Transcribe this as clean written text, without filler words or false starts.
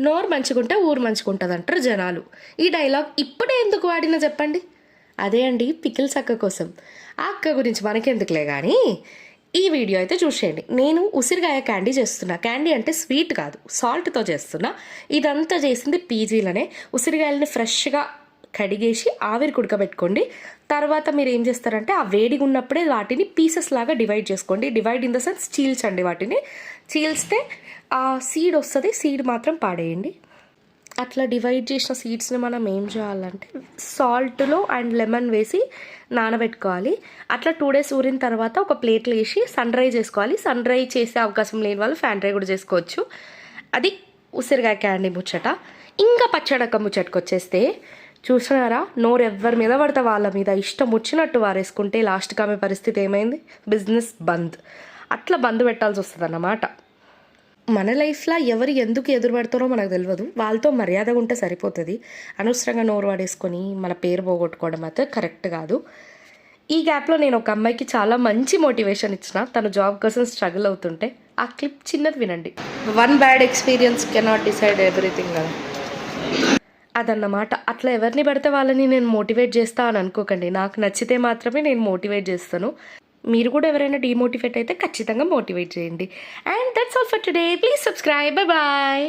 నోరు మంచిగుంటే ఊరు మంచిగుంటుంది అంటారు జనాలు. ఈ డైలాగ్ ఇప్పుడే ఎందుకు వాడినా చెప్పండి? అదే అండి పికిల్స్ అక్క కోసం. ఆ అక్క గురించి మనకెందుకులే కానీ ఈ వీడియో అయితే చూసేయండి. నేను ఉసిరికాయ క్యాండీ చేస్తున్నా. క్యాండీ అంటే స్వీట్ కాదు, సాల్ట్తో చేస్తున్నా. ఇదంతా చేసింది పీజీలోనే. ఉసిరికాయలని ఫ్రెష్గా కడిగేసి ఆవిరి కుడకబెట్టుకోండి. తర్వాత మీరు ఏం చేస్తారంటే ఆ వేడిగా ఉన్నప్పుడే వాటిని పీసెస్ లాగా డివైడ్ చేసుకోండి. డివైడ్ ఇన్ ద సెన్స్ చీల్చండి. వాటిని చీల్స్తే ఆ సీడ్ వస్తుంది, సీడ్ మాత్రం పాడేయండి. అట్లా డివైడ్ చేసిన సీడ్స్ని మనం ఏం చేయాలంటే సాల్ట్లో అండ్ లెమన్ వేసి నానబెట్టుకోవాలి. అట్లా 2 days ఊరిన తర్వాత ఒక ప్లేట్లో వేసి సన్ డ్రై చేసుకోవాలి. సన్ డ్రై చేసే అవకాశం లేని వాళ్ళు ఫ్యాన్ డ్రై కూడా చేసుకోవచ్చు. అది ఉసిరికాయ క్యాండీ ముచ్చట. ఇంకా పచ్చడక్క ముచ్చటకు వచ్చేస్తే చూసినారా, నోరు ఎవరి మీద పడితే వాళ్ళ మీద ఇష్టం వచ్చినట్టు వారేసుకుంటే లాస్ట్కి ఆమె పరిస్థితి ఏమైంది? బిజినెస్ బంద్. అట్లా బంద్ పెట్టాల్సి వస్తుంది అన్నమాట. మన లైఫ్లో ఎవరు ఎందుకు ఎదురు పడతారో మనకు తెలియదు. వాళ్ళతో మర్యాదగా ఉంటే సరిపోతుంది. అనవసరంగా నోరు వాడేసుకొని మన పేరు పోగొట్టుకోవడం అయితే కరెక్ట్ కాదు. ఈ గ్యాప్లో నేను ఒక అమ్మాయికి చాలా మంచి మోటివేషన్ ఇచ్చిన. తను జాబ్ కోసం స్ట్రగుల్ అవుతుంటే ఆ క్లిప్ చిన్నది వినండి. 1 bad experience cannot decide everything కదా, అదన్నమాట. అట్లా ఎవరిని పడితే వాళ్ళని నేను మోటివేట్ చేస్తా అని అనుకోకండి. నాకు నచ్చితే మాత్రమే నేను మోటివేట్ చేస్తాను. మీరు కూడా ఎవరైనా డీమోటివేట్ అయితే ఖచ్చితంగా మోటివేట్ చేయండి. And that's all for today. Please subscribe. Bye bye.